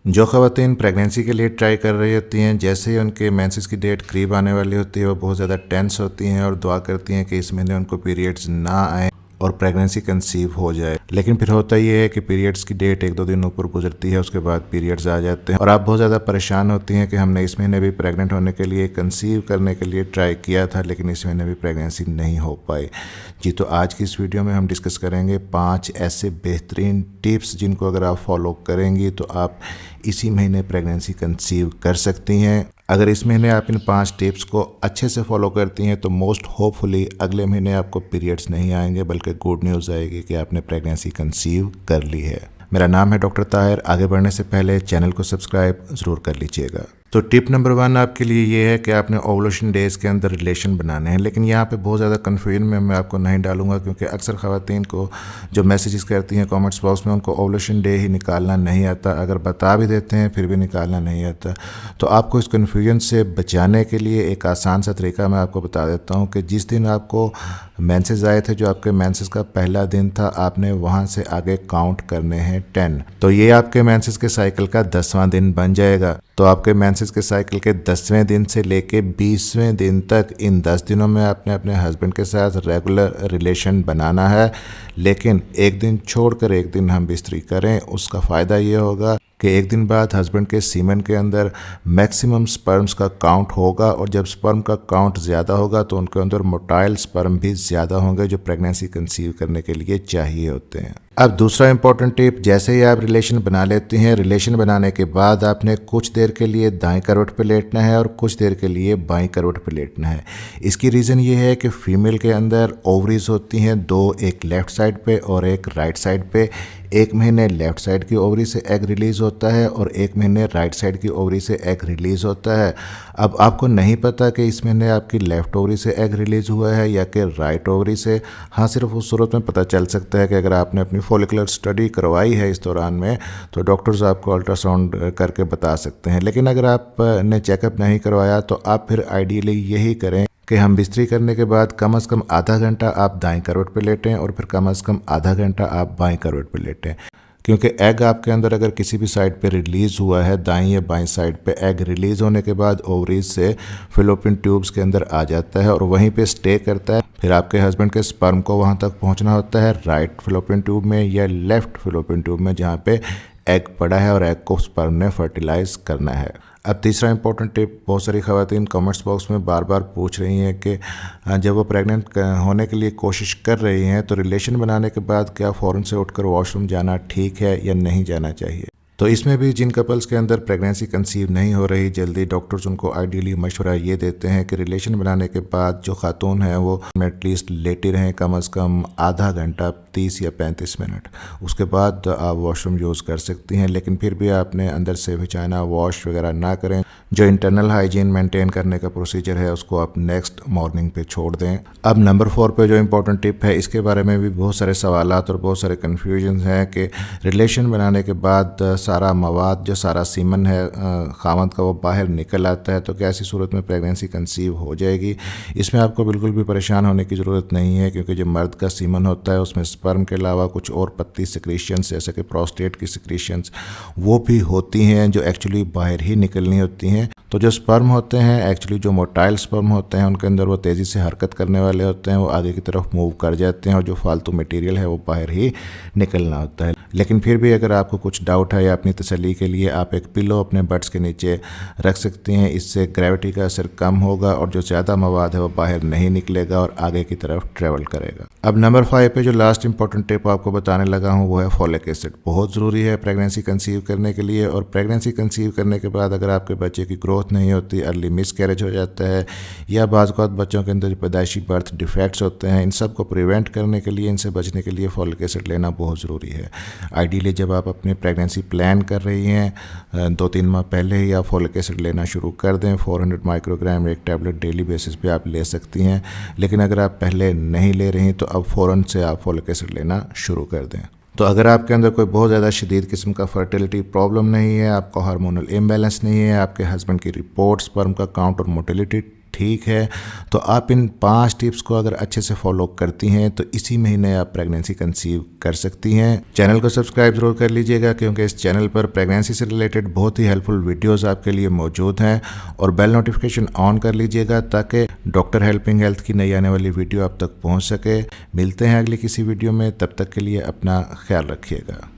जो ख़वातीन प्रेगनेंसी के लिए ट्राई कर रही होती हैं, जैसे ही उनके मेंसेस की डेट करीब आने वाली होती है वो बहुत ज़्यादा टेंस होती हैं और दुआ करती हैं कि इस महीने उनको पीरियड्स ना आए और प्रेगनेंसी कंसीव हो जाए। लेकिन फिर होता ये है कि पीरियड्स की डेट एक दो दिन ऊपर गुजरती है, उसके बाद पीरियड्स आ जाते हैं और आप बहुत ज़्यादा परेशान होती हैं कि हमने इस महीने भी प्रेग्नेंट होने के लिए, कंसीव करने के लिए ट्राई किया था लेकिन इस महीने भी प्रेगनेंसी नहीं हो पाई। जी, तो आज की इस वीडियो में हम डिस्कस करेंगे 5 ऐसे बेहतरीन टिप्स जिनको अगर आप फॉलो करेंगी तो आप इसी महीने प्रेगनेंसी कंसीव कर सकती हैं। अगर इस महीने आप इन 5 टिप्स को अच्छे से फॉलो करती हैं तो मोस्ट होपफुली अगले महीने आपको पीरियड्स नहीं आएंगे, बल्कि गुड न्यूज़ आएगी कि आपने प्रेगनेंसी कंसीव कर ली है। मेरा नाम है डॉक्टर ताहिर। आगे बढ़ने से पहले चैनल को सब्सक्राइब ज़रूर कर लीजिएगा। तो टिप नंबर 1 आपके लिए ये है कि आपने ओवुलेशन डेज़ के अंदर रिलेशन बनाने हैं। लेकिन यहाँ पे बहुत ज़्यादा कन्फ्यूजन में मैं आपको नहीं डालूंगा, क्योंकि अक्सर ख़वातीन को जो मैसेजेस करती हैं कमेंट्स बॉक्स में, उनको ओवुलेशन डे ही निकालना नहीं आता। अगर बता भी देते हैं फिर भी निकालना नहीं आता। तो आपको इस कन्फ्यूजन से बचाने के लिए एक आसान सा तरीका मैं आपको बता देता हूँ कि जिस दिन आपको मेंसेस आए थे, जो आपके मेंसेस का पहला दिन था, आपने वहाँ से आगे काउंट करने हैं 10। तो ये आपके मेंसेस के साइकिल का 10वां दिन बन जाएगा। तो आपके मेंसेस के साइकिल के 10वें दिन से लेके 20वें दिन तक इन 10 दिनों में आपने अपने हस्बैंड के साथ रेगुलर रिलेशन बनाना है। लेकिन एक दिन छोड़कर एक दिन हम बिस्तरी करें। उसका फ़ायदा ये होगा कि एक दिन बाद हस्बैंड के सीमेन के अंदर मैक्सिमम स्पर्म्स का काउंट होगा, और जब स्पर्म का काउंट ज़्यादा होगा तो उनके अंदर मोटाइल स्पर्म भी ज़्यादा होंगे जो प्रेगनेंसी कंसीव करने के लिए चाहिए होते हैं। अब दूसरा इंपॉर्टेंट टिप, जैसे ही आप रिलेशन बना लेती हैं, रिलेशन बनाने के बाद आपने कुछ देर के लिए दाएं करवट पे लेटना है और कुछ देर के लिए बाएं करवट पे लेटना है। इसकी रीज़न ये है कि फीमेल के अंदर ओवरीज होती हैं 2, एक लेफ़्ट साइड पे और एक राइट साइड पे। एक महीने लेफ़्ट साइड की ओवरी से एग रिलीज़ होता है और एक महीने राइट साइड की ओवरी से एग रिलीज़ होता है। अब आपको नहीं पता कि इस महीने आपकी लेफ़्ट ओवरी से एग रिलीज़ हुआ है या कि राइट ओवरी से। हाँ, सिर्फ उस सूरत में पता चल सकता है कि अगर आपने अपनी फॉलिकुलर स्टडी करवाई है इस दौरान में, तो डॉक्टर्स आपको अल्ट्रासाउंड करके बता सकते हैं। लेकिन अगर आपने चेकअप नहीं करवाया तो आप फिर आइडियली यही करें कि हम बिस्तरी करने के बाद कम से कम आधा घंटा आप दाएं करवट पे लेटें और फिर कम से कम आधा घंटा आप बाएं करवट पे लेटें। क्योंकि एग आपके अंदर अगर किसी भी साइड पे रिलीज़ हुआ है, दाएं या बाएं साइड पे, एग रिलीज़ होने के बाद ओवरीज से फिलोपियन ट्यूब्स के अंदर आ जाता है और वहीं पे स्टे करता है। फिर आपके हस्बैंड के स्पर्म को वहाँ तक पहुँचना होता है, राइट फिलोपियन ट्यूब में या लेफ़्ट फिलोपियन ट्यूब में, जहाँ पे एग पड़ा है और एग को स्पर्म ने फर्टिलाइज करना है। अब तीसरा इंपॉर्टेंट टिप, बहुत सारी ख़वातीन कमेंट्स बॉक्स में बार बार पूछ रही हैं कि जब वो प्रेग्नेंट होने के लिए कोशिश कर रही हैं तो रिलेशन बनाने के बाद क्या फ़ौरन से उठकर वॉशरूम जाना ठीक है या नहीं जाना चाहिए। तो इसमें भी जिन कपल्स के अंदर प्रेगनेंसी कंसीव नहीं हो रही जल्दी, डॉक्टर्स उनको आइडियली मशवरा ये देते हैं कि रिलेशन बनाने के बाद जो खातून है वो एटलीस्ट लेटी रहें कम से कम आधा घंटा, 30 या 35 मिनट। उसके बाद आप वॉशरूम यूज़ कर सकती हैं, लेकिन फिर भी आपने अंदर से वजाइना वॉश वगैरह ना करें। जो इंटरनल हाइजीन मेंटेन करने का प्रोसीजर है उसको आप नेक्स्ट मॉर्निंग पे छोड़ दें। अब नंबर 4 पे जो इंपॉर्टेंट टिप है, इसके बारे में भी बहुत सारे सवालात और बहुत सारे कन्फ्यूजन हैं कि रिलेशन बनाने के बाद सारा मवाद, जो सारा सीमन है खामद का, वो बाहर निकल आता है, तो क्या ऐसी सूरत में प्रेगनेंसी कंसीव हो जाएगी। इसमें आपको बिल्कुल भी परेशान होने की ज़रूरत नहीं है, क्योंकि जो मर्द का सीमन होता है उसमें स्पर्म के अलावा कुछ और पत्ती सिक्रीशंस जैसे कि प्रोस्टेट की सिक्रीशंस वो भी होती हैं जो एक्चुअली बाहर ही निकलनी होती हैं। तो जो स्पर्म होते हैं, एक्चुअली जो मोटाइल स्पर्म होते हैं, उनके अंदर वो तेज़ी से हरकत करने वाले होते हैं, वो आगे की तरफ मूव कर जाते हैं और जो फालतू मटेरियल है वो बाहर ही निकलना होता है। लेकिन फिर भी अगर आपको कुछ डाउट है या अपनी तसल्ली के लिए आप एक पिलो अपने बट्स के नीचे रख सकती हैं। इससे ग्रेविटी का असर कम होगा और जो ज़्यादा मवाद है वो बाहर नहीं निकलेगा और आगे की तरफ ट्रेवल करेगा। अब नंबर 5 पे जो लास्ट इंपॉर्टेंट टिप आपको बताने लगा हूँ वो है फॉलिक एसिड। बहुत ज़रूरी है प्रेगनेंसी कंसीव करने के लिए, और प्रेगनेंसी कंसीव करने के बाद अगर आपके बच्चे की ग्रोथ नहीं होती, अर्ली मिस कैरेज हो जाता है, या बाज़ औक़ात बच्चों के अंदर पैदाइशी बर्थ डिफेक्ट्स होते हैं, इन सब को प्रिवेंट करने के लिए, इनसे बचने के लिए फॉलिक एसिड लेना बहुत ज़रूरी है। आइडियली जब आप अपनी प्रेगनेंसी प्लान कर रही हैं 2-3 माह पहले ही आप फॉलिक एसिड लेना शुरू कर दें। 400 माइक्रोग्राम एक टैबलेट डेली बेसिस पे आप ले सकती हैं। लेकिन अगर आप पहले नहीं ले रही तो अब फ़ौरन से आप फॉलिक एसिड लेना शुरू कर दें। तो अगर आपके अंदर कोई बहुत ज़्यादा शदीद किस्म का फर्टिलिटी प्रॉब्लम नहीं है, आपका हार्मोनल इम्बैलेंस नहीं है, आपके हस्बैंड की रिपोर्ट, स्पर्म का काउंट और मोटिलिटी ठीक है। तो आप इन 5 टिप्स को अगर अच्छे से फॉलो करती हैं तो इसी महीने आप प्रेगनेंसी कंसीव कर सकती हैं। चैनल को सब्सक्राइब जरूर कर लीजिएगा क्योंकि इस चैनल पर प्रेगनेंसी से रिलेटेड बहुत ही हेल्पफुल वीडियोस आपके लिए मौजूद हैं, और बेल नोटिफिकेशन ऑन कर लीजिएगा ताकि डॉक्टर हेल्पिंग हेल्थ की नई आने वाली वीडियो आप तक पहुंच सके। मिलते हैं अगली किसी वीडियो में, तब तक के लिए अपना ख्याल रखिएगा।